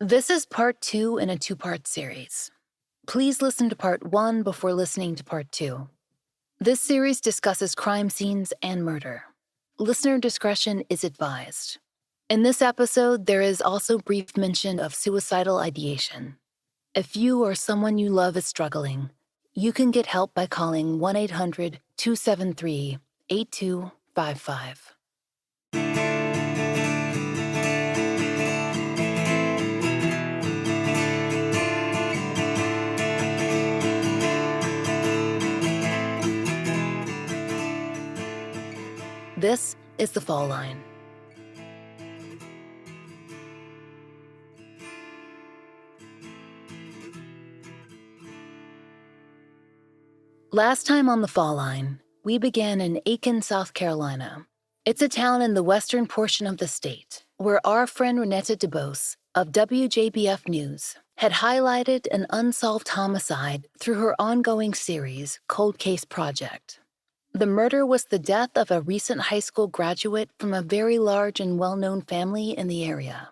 This is part 2 in a 2-part series. Please listen to part 1 before listening to part 2. This series discusses crime scenes and murder. Listener discretion is advised. In this episode, there is also brief mention of suicidal ideation. If you or someone you love is struggling, you can get help by calling 1-800-273-8255. This is The Fall Line. Last time on The Fall Line, we began in Aiken, South Carolina. It's a town in the western portion of the state, where our friend Renetta DeBose of WJBF News had highlighted an unsolved homicide through her ongoing series, Cold Case Project. The murder was the death of a recent high school graduate from a very large and well-known family in the area.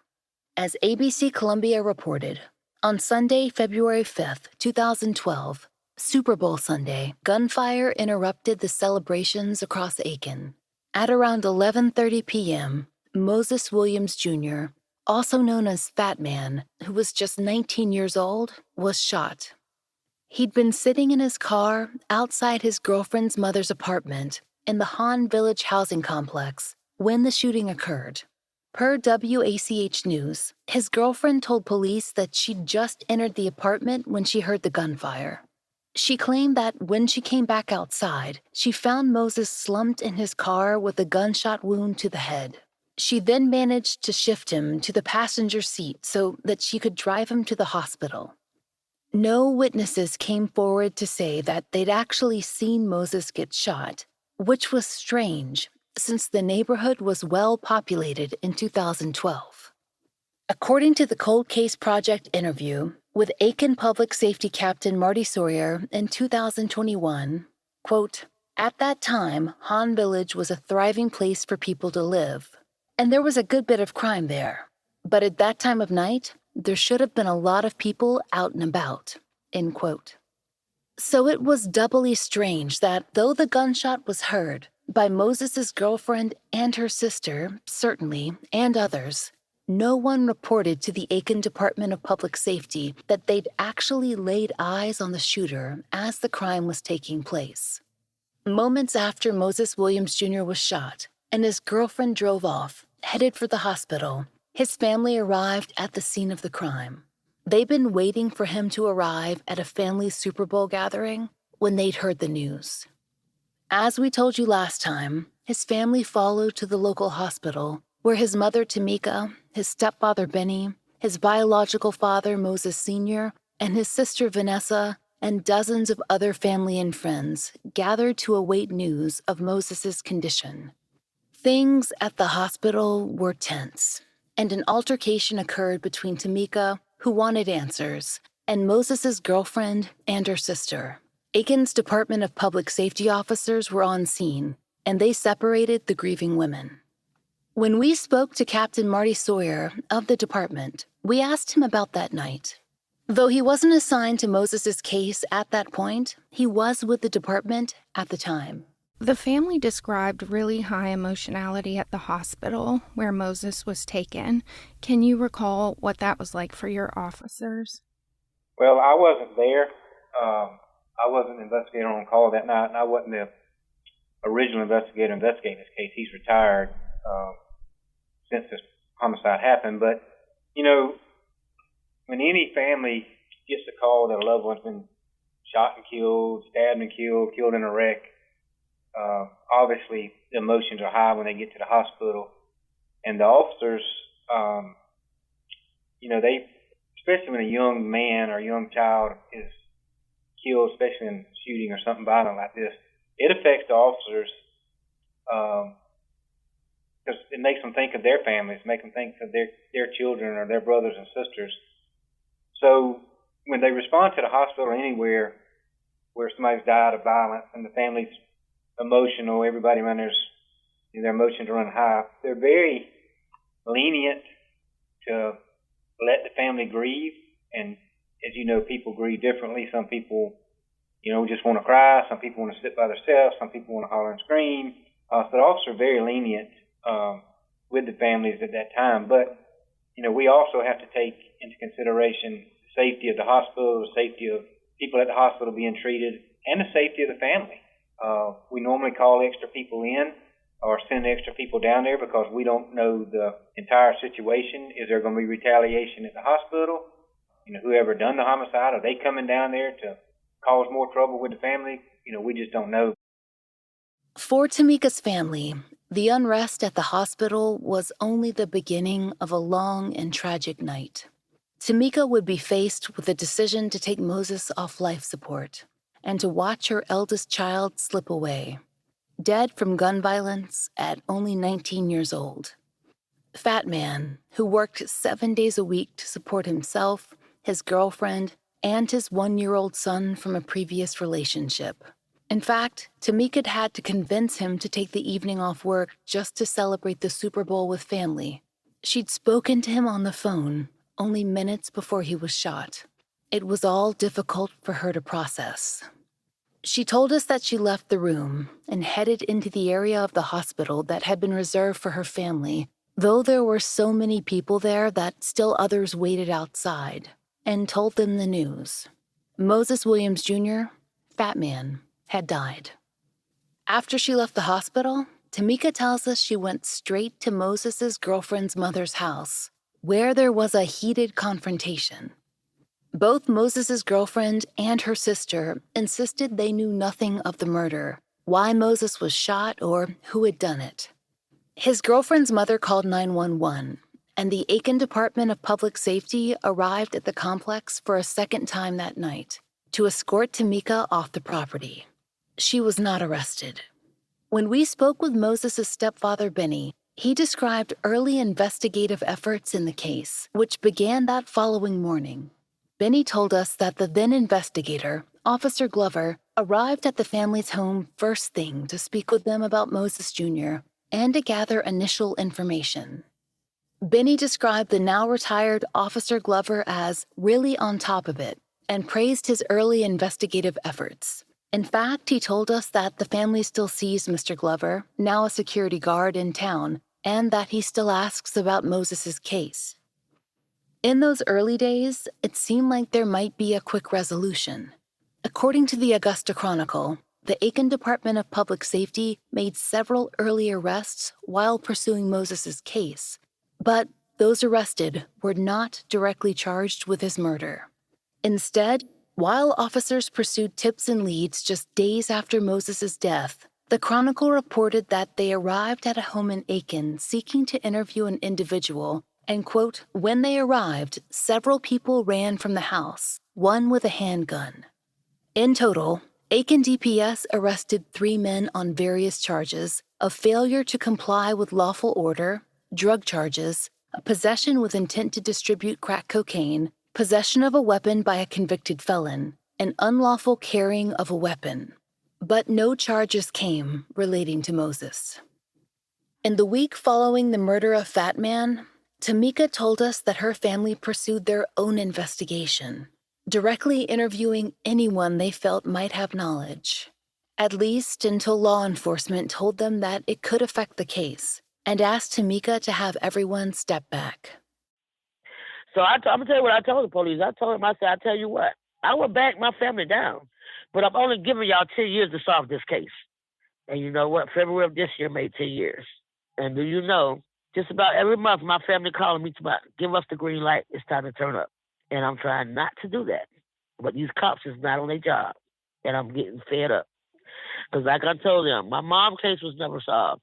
As ABC Columbia reported, on Sunday, February 5th, 2012, Super Bowl Sunday, gunfire interrupted the celebrations across Aiken. At around 11:30 p.m., Moses Williams Jr., also known as Fat Man, who was just 19 years old, was shot. He'd been sitting in his car outside his girlfriend's mother's apartment in the Han Village housing complex when the shooting occurred. Per WACH News, his girlfriend told police that she'd just entered the apartment when she heard the gunfire. She claimed that when she came back outside, she found Moses slumped in his car with a gunshot wound to the head. She then managed to shift him to the passenger seat so that she could drive him to the hospital. No witnesses came forward to say that they'd actually seen Moses get shot, which was strange since the neighborhood was well populated in 2012. According to the Cold Case Project interview with Aiken Public Safety Captain Marty Sawyer in 2021, quote, "At that time, Han Village was a thriving place for people to live, and there was a good bit of crime there. But at that time of night, there should have been a lot of people out and about," end quote. So it was doubly strange that though the gunshot was heard by Moses's girlfriend and her sister, certainly, and others, no one reported to the Aiken Department of Public Safety that they'd actually laid eyes on the shooter as the crime was taking place. Moments after Moses Williams Jr. was shot and his girlfriend drove off, headed for the hospital, his family arrived at the scene of the crime. They'd been waiting for him to arrive at a family Super Bowl gathering when they'd heard the news. As we told you last time, his family followed to the local hospital where his mother Timica, his stepfather Benny, his biological father Moses Sr., and his sister Vanessa, and dozens of other family and friends gathered to await news of Moses's condition. Things at the hospital were tense, and an altercation occurred between Timica, who wanted answers, and Moses's girlfriend and her sister. Aiken's Department of Public Safety officers were on scene, and they separated the grieving women. When we spoke to Captain Marty Sawyer of the department, we asked him about that night. Though he wasn't assigned to Moses's case at that point, he was with the department at the time. The family described really high emotionality at the hospital where Moses was taken. Can you recall what that was like for your officers? Well, I wasn't there. I wasn't the investigator on call that night, and I wasn't the original investigator investigating this case. He's retired since this homicide happened. But, you know, when any family gets a call that a loved one's been shot and killed, stabbed and killed in a wreck, obviously the emotions are high when they get to the hospital. And the officers, they, especially when a young man or a young child is killed, especially in shooting or something violent like this, it affects the officers because it makes them think of their families, make them think of their children or their brothers and sisters. So when they respond to the hospital or anywhere where somebody's died of violence and the family's emotional, everybody around their emotions are running high, they're very lenient to let the family grieve. And as you know, people grieve differently. Some people, just want to cry. Some people want to sit by themselves. Some people want to holler and scream. So the officer very lenient with the families at that time. But, we also have to take into consideration the safety of the hospital, the safety of people at the hospital being treated, and the safety of the family. We normally call extra people in or send extra people down there because we don't know the entire situation. Is there going to be retaliation at the hospital? Whoever done the homicide, are they coming down there to cause more trouble with the family? We just don't know. For Timica's family, the unrest at the hospital was only the beginning of a long and tragic night. Timica would be faced with the decision to take Moses off life support and to watch her eldest child slip away, dead from gun violence at only 19 years old. Fat Man, who worked 7 days a week to support himself, his girlfriend, and his 1-year-old son from a previous relationship. In fact, Timica had to convince him to take the evening off work just to celebrate the Super Bowl with family. She'd spoken to him on the phone only minutes before he was shot. It was all difficult for her to process. She told us that she left the room and headed into the area of the hospital that had been reserved for her family, though there were so many people there that still others waited outside, and told them the news. Moses Williams Jr., Fat Man, had died. After she left the hospital, Timica tells us she went straight to Moses's girlfriend's mother's house, where there was a heated confrontation. Both Moses's girlfriend and her sister insisted they knew nothing of the murder, why Moses was shot, or who had done it. His girlfriend's mother called 911, and the Aiken Department of Public Safety arrived at the complex for a second time that night to escort Timica off the property. She was not arrested. When we spoke with Moses's stepfather, Benny, he described early investigative efforts in the case, which began that following morning. Benny told us that the then investigator, Officer Glover, arrived at the family's home first thing to speak with them about Moses Jr. and to gather initial information. Benny described the now-retired Officer Glover as really on top of it and praised his early investigative efforts. In fact, he told us that the family still sees Mr. Glover, now a security guard in town, and that he still asks about Moses's case. In those early days, it seemed like there might be a quick resolution. According to the Augusta Chronicle, the Aiken Department of Public Safety made several early arrests while pursuing Moses's case, but those arrested were not directly charged with his murder. Instead, while officers pursued tips and leads just days after Moses's death, the Chronicle reported that they arrived at a home in Aiken seeking to interview an individual, and, quote, when they arrived, several people ran from the house, one with a handgun. In total, Aiken DPS arrested 3 men on various charges of failure to comply with lawful order, drug charges, possession with intent to distribute crack cocaine, possession of a weapon by a convicted felon, and unlawful carrying of a weapon. But no charges came relating to Moses. In the week following the murder of Fat Man, Timica told us that her family pursued their own investigation, directly interviewing anyone they felt might have knowledge, at least until law enforcement told them that it could affect the case, and asked Timica to have everyone step back. So I'm going to tell you what I told the police. I told them, I said, I tell you what, I will back my family down, but I'm only giving y'all 10 years to solve this case. And you know what? February of this year made 10 years. And do you know, just about every month, my family calling me to give us the green light. It's time to turn up. And I'm trying not to do that. But these cops is not on their job. And I'm getting fed up. Because like I told them, my mom's case was never solved.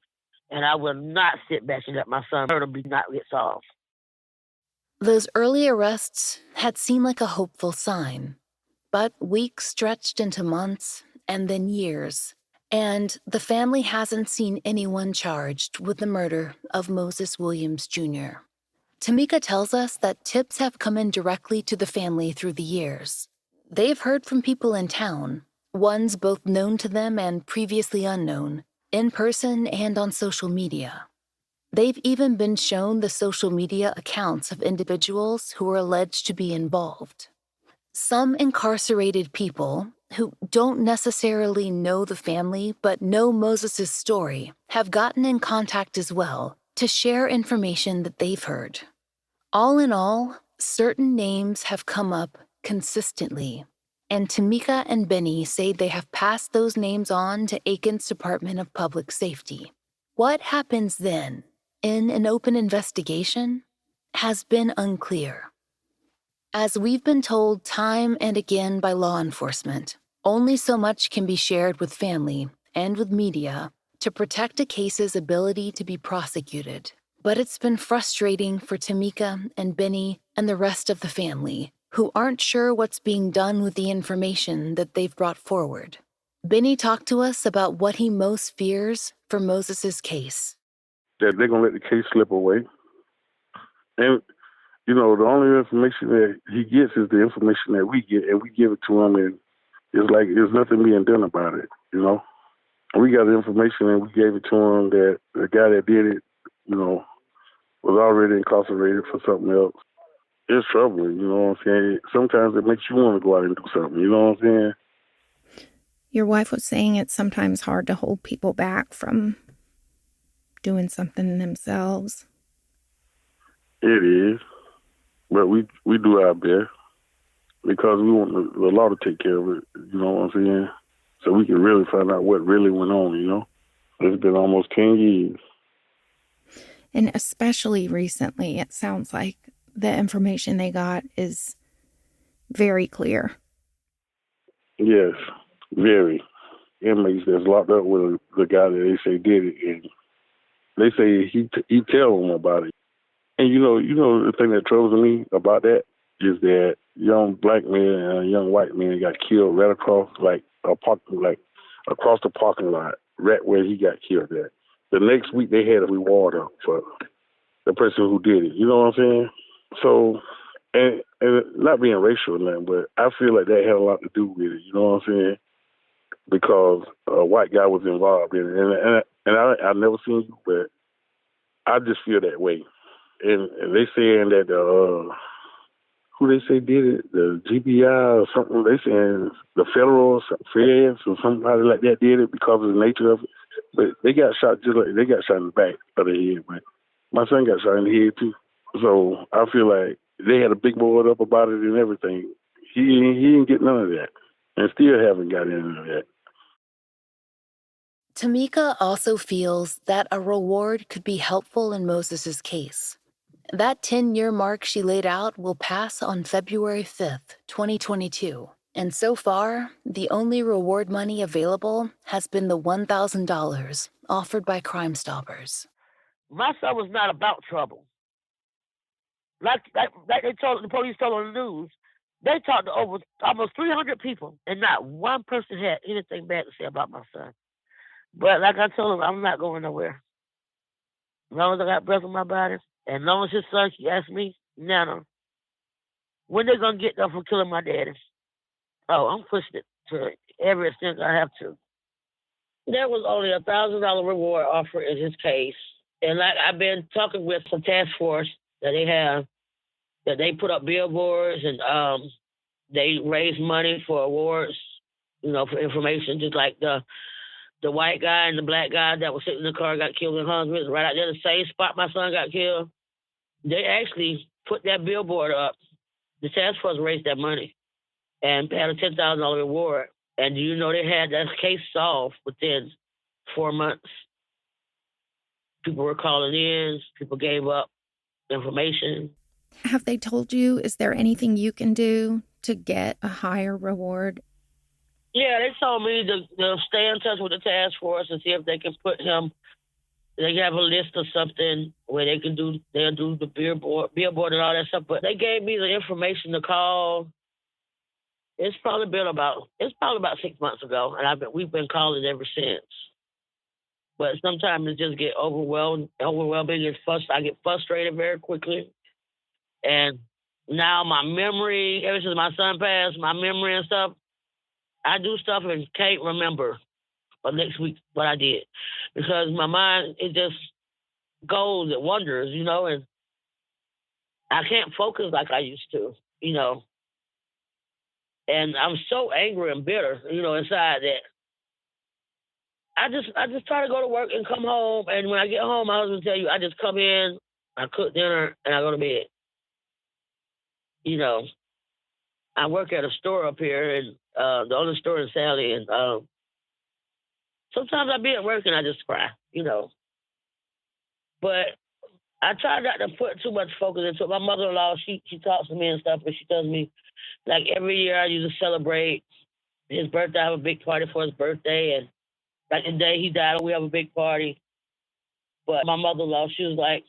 And I will not sit back and let my son murder not get solved. Those early arrests had seemed like a hopeful sign. But weeks stretched into months and then years. And the family hasn't seen anyone charged with the murder of Moses Williams Jr. Timica tells us that tips have come in directly to the family through the years. They've heard from people in town, ones both known to them and previously unknown, in person and on social media. They've even been shown the social media accounts of individuals who are alleged to be involved. Some incarcerated people, who don't necessarily know the family but know Moses' story, have gotten in contact as well to share information that they've heard. All in all, certain names have come up consistently, and Timica and Benny say they have passed those names on to Aiken's Department of Public Safety. What happens then, in an open investigation, has been unclear. As we've been told time and again by law enforcement, only so much can be shared with family and with media to protect a case's ability to be prosecuted. But it's been frustrating for Timica and Benny and the rest of the family, who aren't sure what's being done with the information that they've brought forward. Benny talked to us about what he most fears for Moses' case. That they're going to let the case slip away. And, you know, the only information that he gets is the information that we get, and we give it to him, and it's like there's nothing being done about it, you know. We got the information, and we gave it to him that the guy that did it, you know, was already incarcerated for something else. It's troubling, you know what I'm saying? Sometimes it makes you want to go out and do something, you know what I'm saying? Your wife was saying it's sometimes hard to hold people back from doing something themselves. It is. But we do our best because we want the law to take care of it, you know what I'm saying? So we can really find out what really went on, you know? It's been almost 10 years. And especially recently, it sounds like the information they got is very clear. Yes, very. Inmates that's locked up with the guy that they say did it, and they say he tell them about it. And you know the thing that troubles me about that is that young black man and a young white man got killed right across across the parking lot, right where he got killed at. The next week they had a reward up for the person who did it. You know what I'm saying? So, and not being racial or nothing, but I feel like that had a lot to do with it. You know what I'm saying? Because a white guy was involved in it, and I never seen you, but I just feel that way. And they saying that who they say did it, the GBI or something. They saying the federal feds or somebody like that did it because of the nature of it. But they got shot they got shot in the back of the head. But my son got shot in the head too. So I feel like they had a big board up about it and everything. He didn't get none of that, and still haven't got any of that. Timica also feels that a reward could be helpful in Moses' case. That 10-year mark she laid out will pass on February 5th, 2022. And so far, the only reward money available has been the $1,000 offered by Crime Stoppers. My son was not about trouble. Like they told the police told on the news, they talked to over almost 300 people, and not one person had anything bad to say about my son. But like I told him, I'm not going nowhere. As long as I got breath in my body, and as long as his son, he asked me, Nana, when they gonna get them from killing my daddy? Oh, I'm pushing it to every extent I have to. There was only a $1,000 reward offer in his case. And like I've been talking with some task force that they have, that they put up billboards and they raise money for awards, you know, for information, just like the white guy and the black guy that was sitting in the car got killed in Huntsville, right out there, the same spot my son got killed. They actually put that billboard up. The task force raised that money and had a $10,000 reward. And do you know they had that case solved within 4 months? People were calling in. People gave up information. Have they told you, is there anything you can do to get a higher reward? Yeah, they told me to stay in touch with the task force and see if they can put him. They have a list or something where they'll do the billboard and all that stuff. But they gave me the information to call. It's probably about 6 months ago, and we've been calling ever since. But sometimes it just get overwhelming. I get frustrated very quickly, and now my memory, ever since my son passed, my memory and stuff, I do stuff and can't remember for next week what I did because my mind is just goes and wonders, you know, and I can't focus like I used to, you know. And I'm so angry and bitter, you know, inside that I just try to go to work and come home. And when I get home, my husband tell you, I just come in, I cook dinner, and I go to bed. You know, I work at a store up here, and the only store in Sally, and sometimes I be at work and I just cry, you know. But I try not to put too much focus into it. My mother-in-law, she talks to me and stuff, and she tells me, like, every year I used to celebrate his birthday. I have a big party for his birthday, and like the day he died, we have a big party. But my mother-in-law, she was like,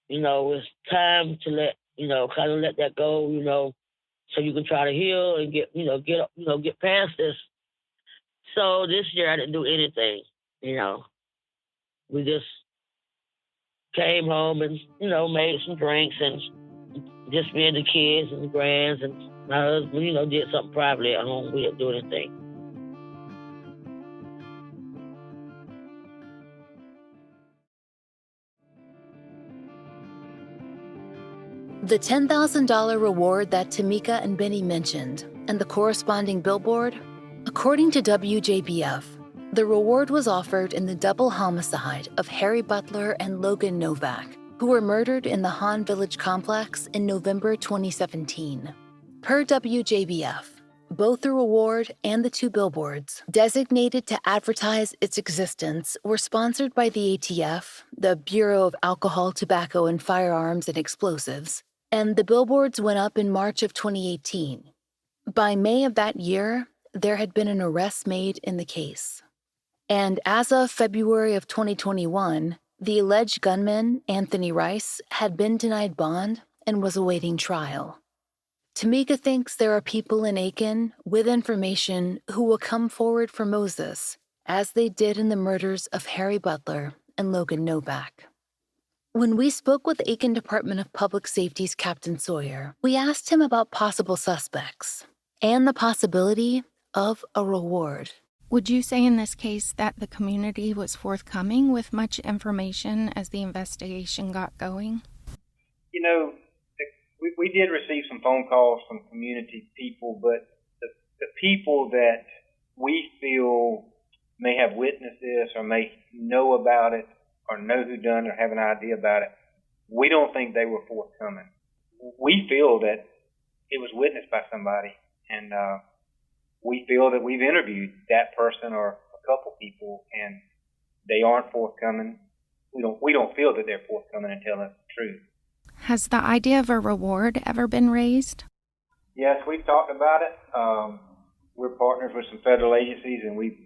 you know, it's time to let, you know, kind of let that go, you know, so you can try to heal and get past this. So this year I didn't do anything, you know. We just came home and, you know, made some drinks and just me and the kids and the grands and my husband, you know, did something privately at home. We didn't do anything. The $10,000 reward that Timica and Benny mentioned, and the corresponding billboard, according to WJBF, the reward was offered in the double homicide of Harry Butler and Logan Novak, who were murdered in the Han Village complex in November 2017. Per WJBF, both the reward and the two billboards, designated to advertise its existence, were sponsored by the ATF, the Bureau of Alcohol, Tobacco, and Firearms and Explosives, and the billboards went up in March of 2018. By May of that year, there had been an arrest made in the case. And as of February of 2021, the alleged gunman, Anthony Rice, had been denied bond and was awaiting trial. Timica thinks there are people in Aiken with information who will come forward for Moses, as they did in the murders of Harry Butler and Logan Novak. When we spoke with Aiken Department of Public Safety's Captain Sawyer, we asked him about possible suspects and the possibility of a reward. Would you say in this case that the community was forthcoming with much information as the investigation got going? You know, we did receive some phone calls from community people, but the people that we feel may have witnessed this or may know about it or know who done it or have an idea about it, we don't think they were forthcoming. We feel that it was witnessed by somebody, and we feel that we've interviewed that person or a couple people, and they aren't forthcoming. We don't feel that they're forthcoming and telling us the truth. Has the idea of a reward ever been raised? Yes, we've talked about it. We're partners with some federal agencies, and we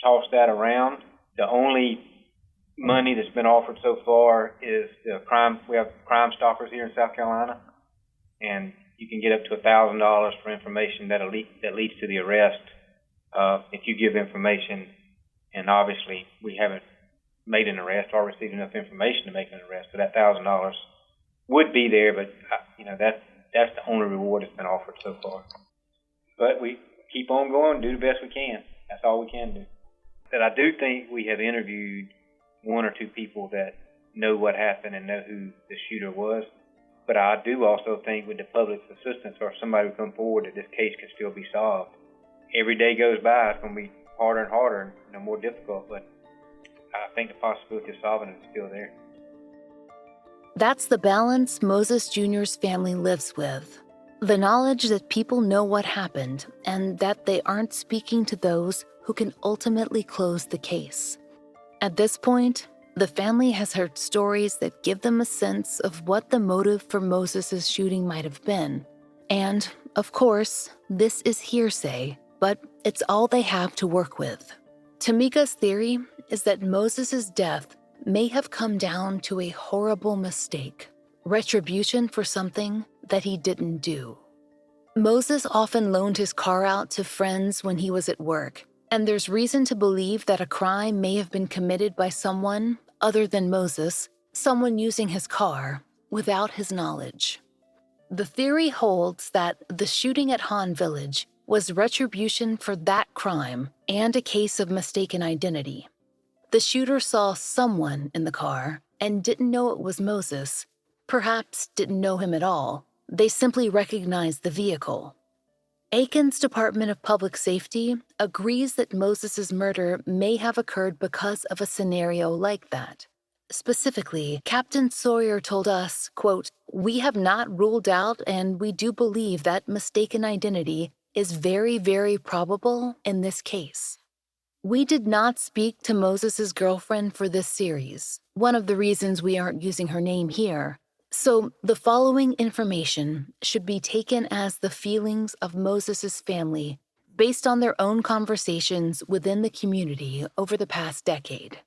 tossed that around. The only money that's been offered so far is the crime. We have Crime Stoppers here in South Carolina, and you can get up to $1,000 for information that leads to the arrest if you give information. And obviously, we haven't made an arrest or received enough information to make an arrest, so that $1,000 would be there. But that's the only reward that's been offered so far. But we keep on going, do the best we can. That's all we can do. But I do think we have interviewed one or two people that know what happened and know who the shooter was. But I do also think with the public's assistance or somebody who come forward that this case can still be solved. Every day goes by, it's going to be harder and harder and more difficult, but I think the possibility of solving it is still there. That's the balance Moses Jr.'s family lives with. The knowledge that people know what happened and that they aren't speaking to those who can ultimately close the case. At this point, the family has heard stories that give them a sense of what the motive for Moses' shooting might have been. And, of course, this is hearsay, but it's all they have to work with. Timica's theory is that Moses' death may have come down to a horrible mistake, retribution for something that he didn't do. Moses often loaned his car out to friends when he was at work, and there's reason to believe that a crime may have been committed by someone other than Moses, someone using his car without his knowledge. The theory holds that the shooting at Han Village was retribution for that crime and a case of mistaken identity. The shooter saw someone in the car and didn't know it was Moses, perhaps didn't know him at all. They simply recognized the vehicle. Aiken's Department of Public Safety agrees that Moses's murder may have occurred because of a scenario like that. Specifically, Captain Sawyer told us, quote, "We have not ruled out and we do believe that mistaken identity is very, very probable in this case." We did not speak to Moses's girlfriend for this series, one of the reasons we aren't using her name here. So the following information should be taken as the feelings of Moses's family based on their own conversations within the community over the past decade.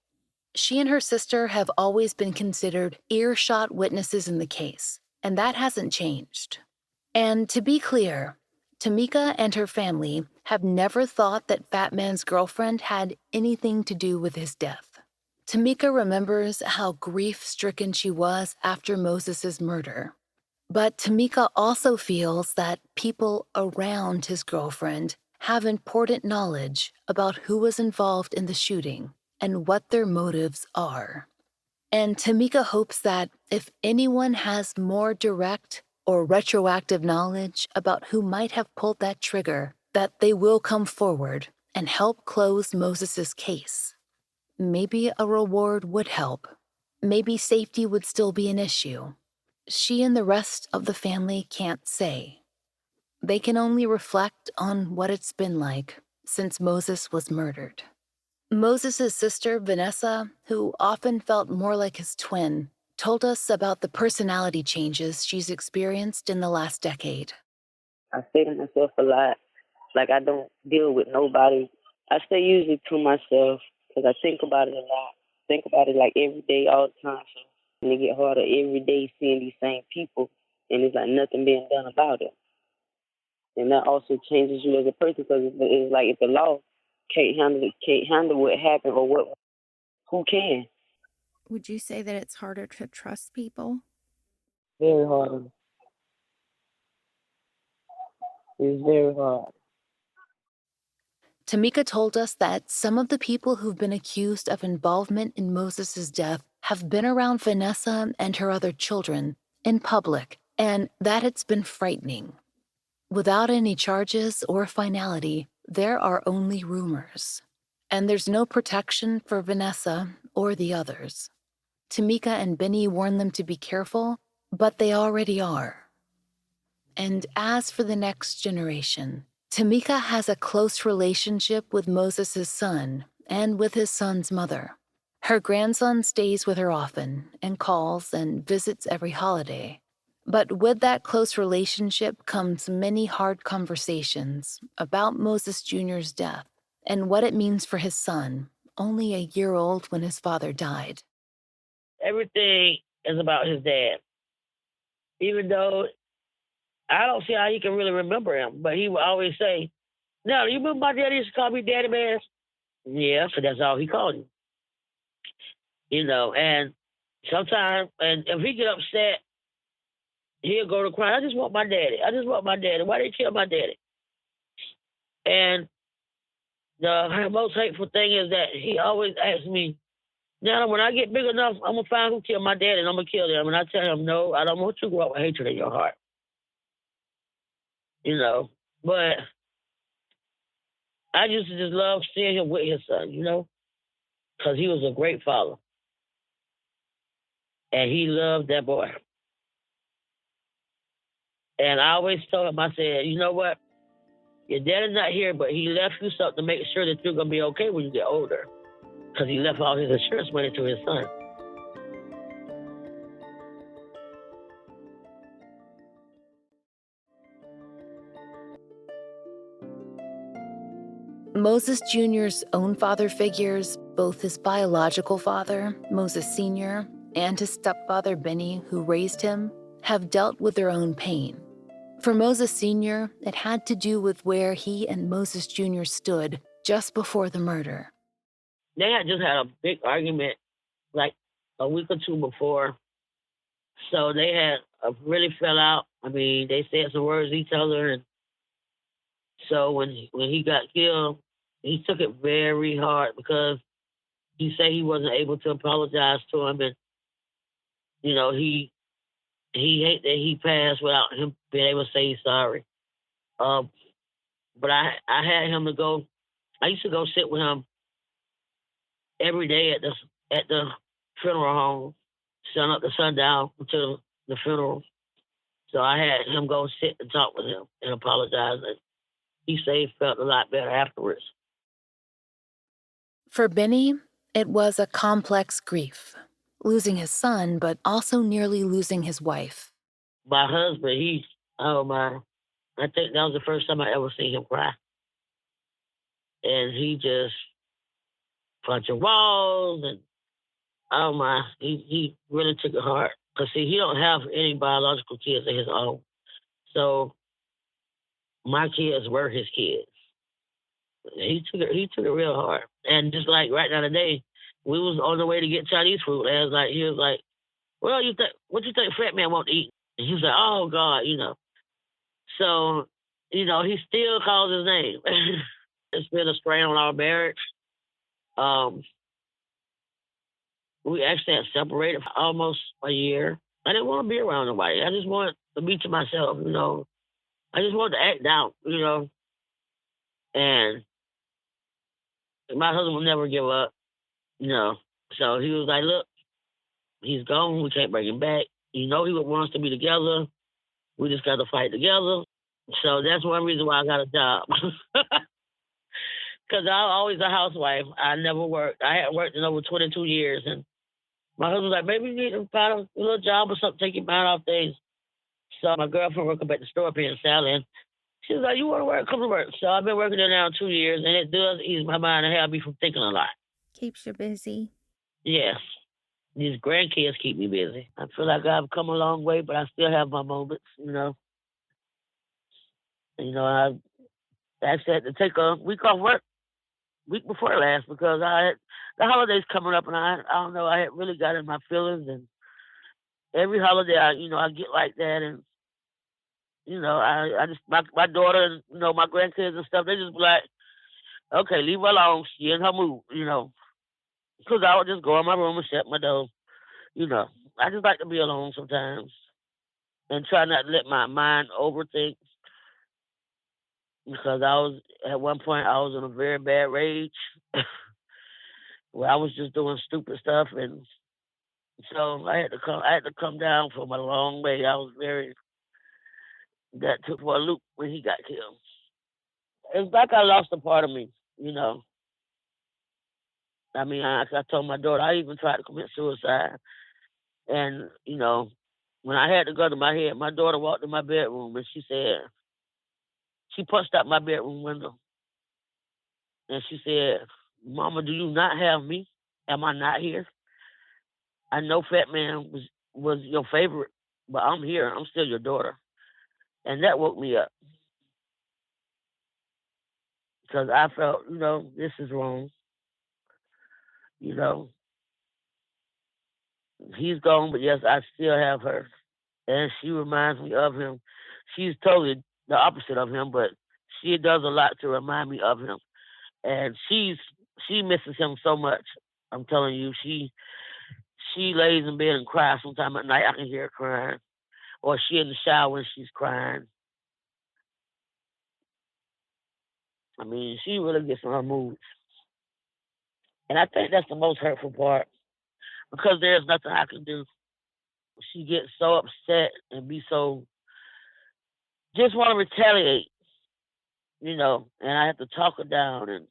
She and her sister have always been considered earshot witnesses in the case, and that hasn't changed. And to be clear, Timica and her family have never thought that Fat Man's girlfriend had anything to do with his death. Timica remembers how grief-stricken she was after Moses's murder. But Timica also feels that people around his girlfriend have important knowledge about who was involved in the shooting and what their motives are. And Timica hopes that if anyone has more direct or retroactive knowledge about who might have pulled that trigger, that they will come forward and help close Moses's case. Maybe a reward would help. Maybe safety would still be an issue. She and the rest of the family can't say. They can only reflect on what it's been like since Moses was murdered. Moses's sister, Vanessa, who often felt more like his twin, told us about the personality changes she's experienced in the last decade. I stay to myself a lot. Like, I don't deal with nobody. I stay usually to myself because I think about it a lot. Think about it like every day, all the time. So, and it get harder every day seeing these same people, and it's like nothing being done about it. And that also changes you as a person because it's like if the law can't handle what happened or what, who can? Would you say that it's harder to trust people? Very hard. It's very hard. Timica told us that some of the people who've been accused of involvement in Moses's death have been around Vanessa and her other children in public, and that it's been frightening. Without any charges or finality, there are only rumors. And there's no protection for Vanessa or the others. Timica and Benny warn them to be careful, but they already are. And as for the next generation, Timica has a close relationship with Moses's son and with his son's mother. Her grandson stays with her often and calls and visits every holiday. But with that close relationship comes many hard conversations about Moses Jr.'s death and what it means for his son, only a year old when his father died. Everything is about his dad. Even though I don't see how he can really remember him, but he would always say, "Now, you remember my daddy used to call me Daddy Man?" Yeah, so that's all he called him. And sometimes, and if he get upset, he'll go to cry. "I just want my daddy. I just want my daddy. Why they kill my daddy?" And the most hateful thing is that he always asks me, "Now, when I get big enough, I'm going to find who killed my daddy and I'm going to kill them." And I tell him, "No, I don't want you to grow up with hatred in your heart." But I used to just love seeing him with his son, because he was a great father. And he loved that boy. And I always told him, I said, "You know what? Your daddy's not here, but he left you something to make sure that you're going to be okay when you get older." Because he left all his insurance money to his son. Moses Jr.'s own father figures, both his biological father, Moses Sr., and his stepfather, Benny, who raised him, have dealt with their own pain. For Moses Sr., it had to do with where he and Moses Jr. stood just before the murder. They had just had a big argument like a week or two before. So they had really fell out. I mean, they said some words to each other. And so when he got killed, he took it very hard because he said he wasn't able to apologize to him. And You know, he hate that he passed without him being able to say he's sorry. But I had him to go. I used to go sit with him every day at the funeral home, sun up to sundown until the funeral. So I had him go sit and talk with him and apologize. And he said he felt a lot better afterwards. For Benny, it was a complex grief, losing his son, but also nearly losing his wife. My husband, oh my, I think that was the first time I ever seen him cry. And he just punching walls and oh my, he really took it hard. Because see, he don't have any biological kids of his own. So my kids were his kids. He took it real hard. And just like right now today, we was on the way to get Chinese food. And he was like, well, what you think fat man want to eat? And he was like, oh God, you know. So, you know, he still calls his name. It's been a strain on our marriage. We actually had separated for almost a year. I didn't want to be around nobody. I just wanted to be to myself, you know. I just wanted to act out, you know. And my husband will never give up, you know. So he was like, look, he's gone. We can't bring him back. You know he would want us to be together. We just got to fight together. So that's one reason why I got a job. Because I was always a housewife. I never worked. I hadn't worked in over 22 years. And my husband was like, maybe you need to find a little job or something, take your mind off things. So my girlfriend worked up at the store paying salary. And she was like, you want to work? Come to work. So I've been working there now 2 years, and it does ease my mind and help me from thinking a lot. Keeps you busy. Yes. These grandkids keep me busy. I feel like I've come a long way, but I still have my moments, you know. You know, I actually had to take a week off work week before last because I had the holidays coming up, and I don't know, I had really got in my feelings, and every holiday I get like that, and you know, I just my daughter and you know my grandkids and stuff, they just be like, okay, leave her alone, she in her mood, you know, because I would just go in my room and shut my door, you know. I just like to be alone sometimes and try not to let my mind overthink because at one point I was in a very bad rage where I was just doing stupid stuff, and so I had to come down from a long way. That took for a loop when he got killed. It's like I lost a part of me, you know. I mean, I told my daughter, I even tried to commit suicide. And, you know, when I had to go to my head, my daughter walked in my bedroom and she punched out my bedroom window. And she said, Mama, do you not have me? Am I not here? I know Fat Man was your favorite, but I'm here. I'm still your daughter. And that woke me up. Because I felt, you know, this is wrong. You know, he's gone, but yes, I still have her. And she reminds me of him. She's totally the opposite of him, but she does a lot to remind me of him. And she misses him so much. I'm telling you, she lays in bed and cries sometime at night. I can hear her crying. Or she in the shower and she's crying. I mean, she really gets in her mood. And I think that's the most hurtful part because there's nothing I can do. She gets so upset and be so, just want to retaliate, you know, and I have to talk her down and,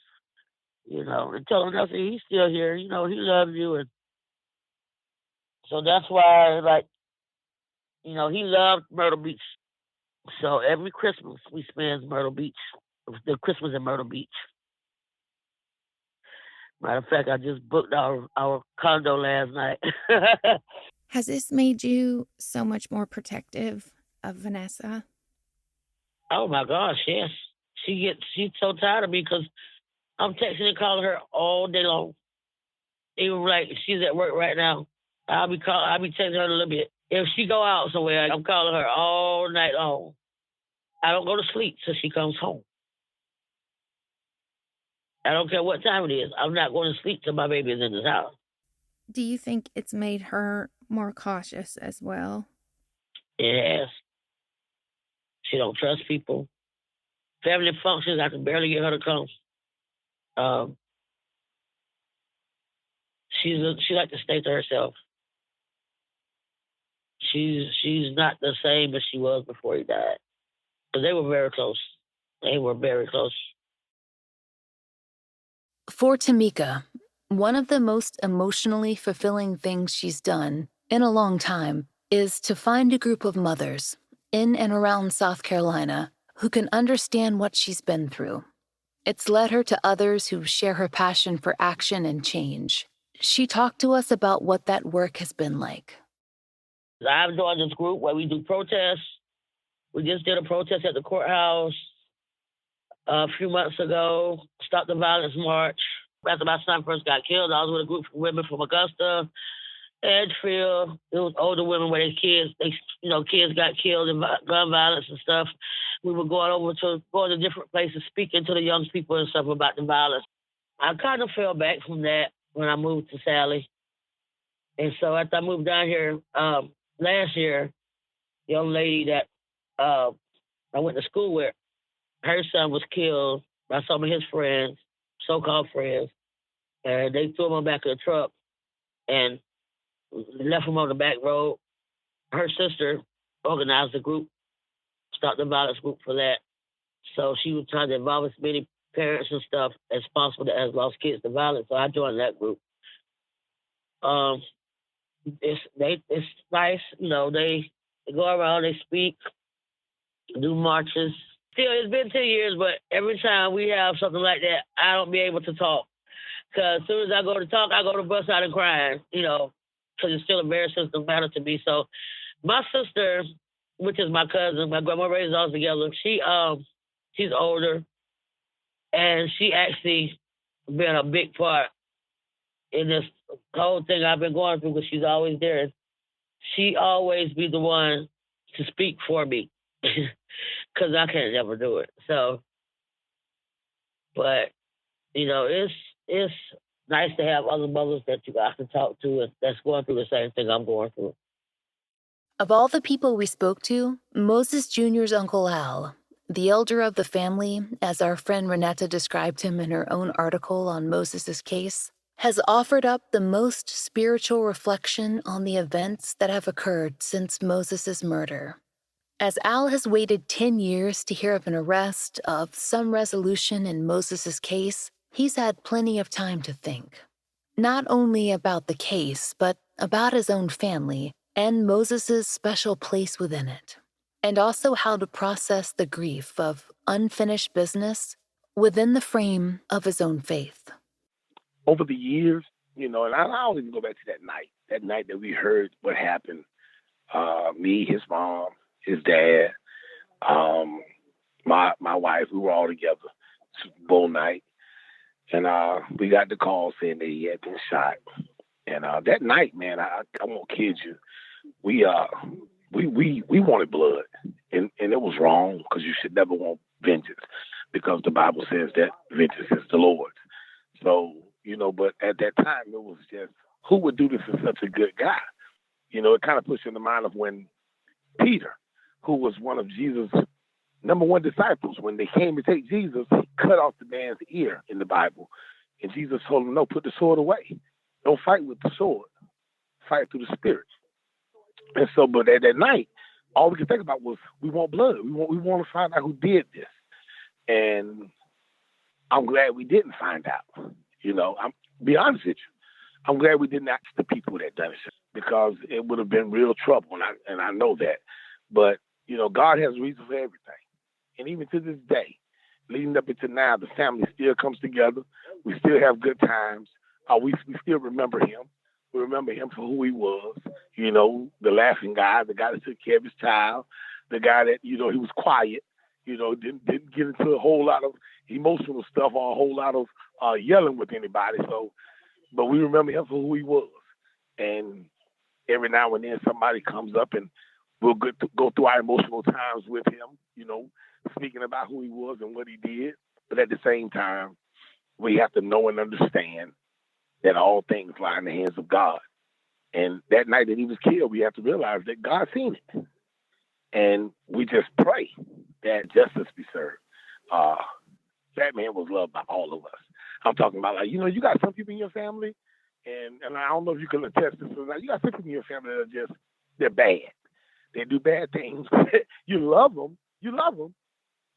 you know, and tell her nothing. He's still here, you know, he loves you. And so that's why, like, you know, he loved Myrtle Beach. So every Christmas we spend Myrtle Beach, the Christmas in Myrtle Beach. Matter of fact, I just booked our condo last night. Has this made you so much more protective of Vanessa? Oh my gosh, yes. She's so tired of me because I'm texting and calling her all day long. Even like she's at work right now. I'll be texting her a little bit. If she go out somewhere, I'm calling her all night long. I don't go to sleep till she comes home. I don't care what time it is. I'm not going to sleep till my baby is in the house. Do you think it's made her more cautious as well. Yes. She don't trust people. Family functions, I can barely get her to come. Um, she like to stay to herself. She's not the same as she was before he died. Because they were very close. They were very close. For Timica, one of the most emotionally fulfilling things she's done in a long time is to find a group of mothers in and around South Carolina who can understand what she's been through. It's led her to others who share her passion for action and change. She talked to us about what that work has been like. I've joined this group where we do protests. We just did a protest at the courthouse a few months ago. Stop the Violence March. After my son first got killed, I was with a group of women from Augusta, Edgefield. It was older women where their kids, kids got killed in gun violence and stuff. We were going to different places, speaking to the young people and stuff about the violence. I kind of fell back from that when I moved to Sally. And so after I moved down here last year, young lady that I went to school with, her son was killed by some of his friends, so-called friends, and they threw him on the back of the truck and left him on the back road. Her sister organized a group, Stop the Violence group for that. So she was trying to involve as many parents and stuff as possible that has lost kids to violence. So I joined that group. It's nice, they go around, they speak, do marches. Still, it's been 10 years, but every time we have something like that, I don't be able to talk. Because as soon as I go to talk, I go to bust out and crying, because it's still a very sensitive matter to me. So my sister, which is my cousin, my grandma raised us together, she's older, and she actually been a big part in this whole thing I've been going through, because she's always there. And she always be the one to speak for me, because I can't never do it. So, but, it's nice to have other mothers that I can talk to and that's going through the same thing I'm going through. Of all the people we spoke to, Moses Jr.'s Uncle Al, the elder of the family, as our friend Renetta described him in her own article on Moses's case, has offered up the most spiritual reflection on the events that have occurred since Moses's murder. As Al has waited 10 years to hear of an arrest, of some resolution in Moses's case, he's had plenty of time to think. Not only about the case, but about his own family and Moses's special place within it, and also how to process the grief of unfinished business within the frame of his own faith. Over the years, and I always go back to that night that we heard what happened. Me, his mom, his dad, my wife, we were all together, Super Bowl night, and we got the call saying that he had been shot. And that night, man, I won't kid you, we wanted blood, and it was wrong, because you should never want vengeance, because the Bible says that vengeance is the Lord's. So, but at that time, it was just, who would do this to such a good guy? It kind of puts you in the mind of when Peter, who was one of Jesus' number one disciples, when they came to take Jesus, he cut off the man's ear in the Bible. And Jesus told him, no, put the sword away. Don't fight with the sword. Fight through the Spirit. And so, but at that night, all we could think about was, we want blood. We want to find out who did this. And I'm glad we didn't find out. I'm be honest with you. I'm glad we didn't ask the people that done it, because it would have been real trouble, and I know that. But, God has a reason for everything. And even to this day, leading up into now, the family still comes together. We still have good times. We still remember him. We remember him for who he was, the laughing guy, the guy that took care of his child, the guy that, he was quiet, didn't get into a whole lot of emotional stuff or a whole lot of yelling with anybody. So, but we remember him for who he was. And every now and then somebody comes up and we'll go through our emotional times with him, speaking about who he was and what he did. But at the same time, we have to know and understand that all things lie in the hands of God. And that night that he was killed, we have to realize that God seen it. And we just pray that justice be served. That man was loved by all of us. I'm talking about, like, you got some people in your family, and I don't know if you can attest to this, but you got some people in your family that are just, they're bad. They do bad things. You love them,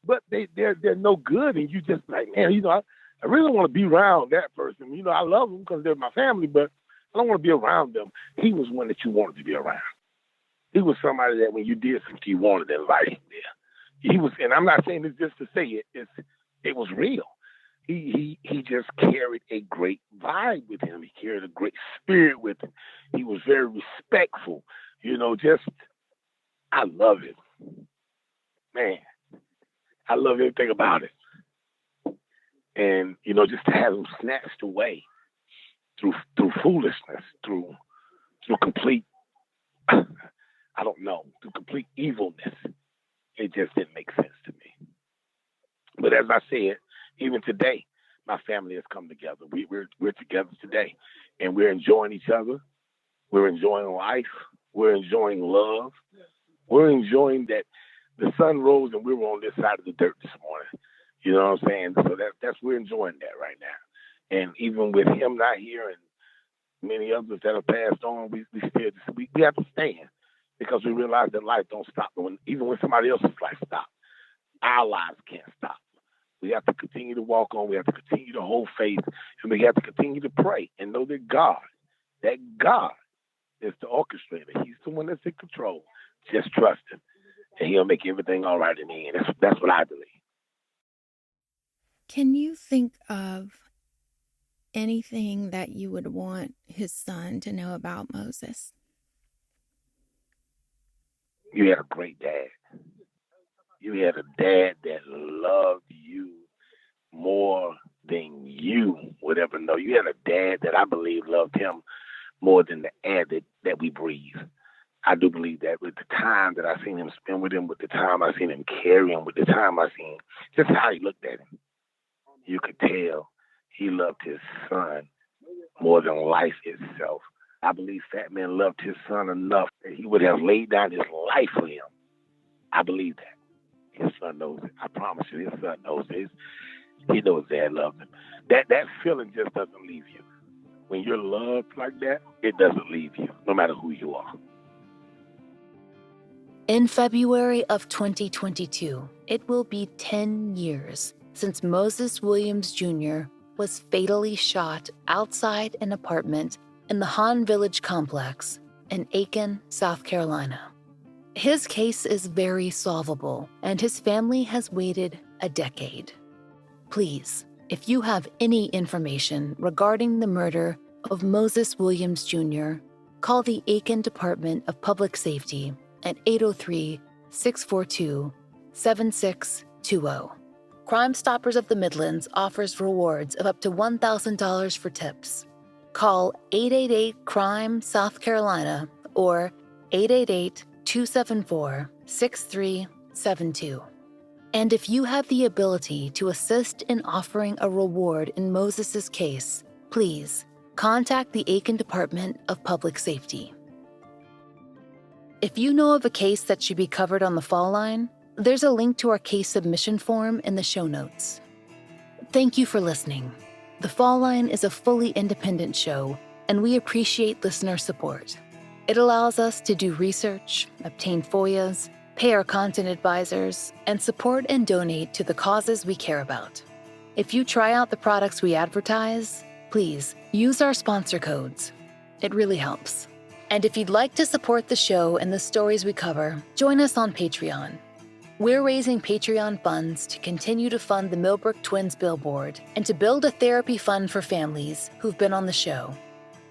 but they're no good, and you just like, man, I really want to be around that person. I love them because they're my family, but I don't want to be around them. He was one that you wanted to be around. He was somebody that when you did something, you wanted to invite him there. He was, and I'm not saying this just to say it. It was real. He just carried a great vibe with him. He carried a great spirit with him. He was very respectful. I love it. Man, I love everything about it. And, just to have him snatched away through foolishness, through complete, I don't know, through complete evilness, it just didn't make sense to me. But as I said, even today, my family has come together. We're together today, and we're enjoying each other. We're enjoying life. We're enjoying love. We're enjoying that the sun rose and we were on this side of the dirt this morning. You know what I'm saying? So we're enjoying that right now. And even with him not here and many others that have passed on, we have to stand because we realize that life don't stop. Even when somebody else's life stops, our lives can't stop. We have to continue to walk on. We have to continue to hold faith, and we have to continue to pray and know that God is the orchestrator. He's the one that's in control. Just trust him, and he'll make everything all right in the end. That's what I believe. Can you think of anything that you would want his son to know about Moses? You had a great dad. You had a dad that loved you more than you would ever know. You had a dad that I believe loved him more than the air that we breathe. I do believe that with the time that I seen him spend with him, with the time I seen him carry him, with the time I seen just how he looked at him, you could tell he loved his son more than life itself. I believe Fat Man loved his son enough that he would have laid down his life for him. I believe that. His son knows it. I promise you, his son knows it. He knows dad loved him. That feeling just doesn't leave you. When you're loved like that, it doesn't leave you, no matter who you are. In February of 2022, it will be 10 years since Moses Williams Jr. was fatally shot outside an apartment in the Han Village complex in Aiken, South Carolina. His case is very solvable, and his family has waited a decade. Please, if you have any information regarding the murder of Moses Williams Jr., call the Aiken Department of Public Safety at 803-642-7620. Crime Stoppers of the Midlands offers rewards of up to $1,000 for tips. Call 888-CRIME South Carolina or 888-274-6372. And if you have the ability to assist in offering a reward in Moses' case, please contact the Aiken Department of Public Safety. If you know of a case that should be covered on the Fall Line, there's a link to our case submission form in the show notes. Thank you for listening. The Fall Line is a fully independent show, and we appreciate listener support. It allows us to do research, obtain FOIAs, pay our content advisors, and support and donate to the causes we care about. If you try out the products we advertise, please use our sponsor codes. It really helps. And if you'd like to support the show and the stories we cover, join us on Patreon. We're raising Patreon funds to continue to fund the Millbrook Twins billboard and to build a therapy fund for families who've been on the show.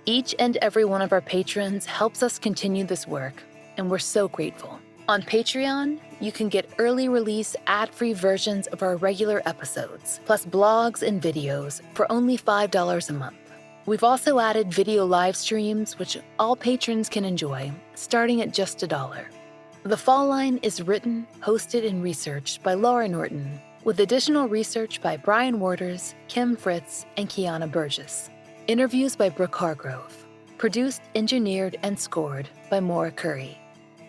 Each and every one of our patrons helps us continue this work, and we're so grateful. On Patreon, you can get early release ad-free versions of our regular episodes, plus blogs and videos for only $5 a month. We've also added video live streams, which all patrons can enjoy, starting at just $1. The Fall Line is written, hosted, and researched by Laura Norton, with additional research by Brian Waters, Kim Fritz, and Kiana Burgess. Interviews by Brooke Hargrove. Produced, engineered, and scored by Maura Curry.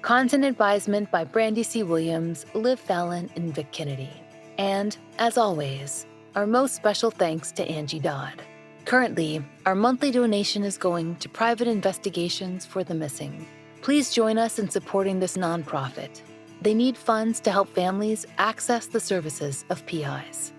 Content advisement by Brandy C. Williams, Liv Fallon, and Vic Kennedy. And, as always, our most special thanks to Angie Dodd. Currently, our monthly donation is going to private investigations for the missing. Please join us in supporting this nonprofit. They need funds to help families access the services of PIs.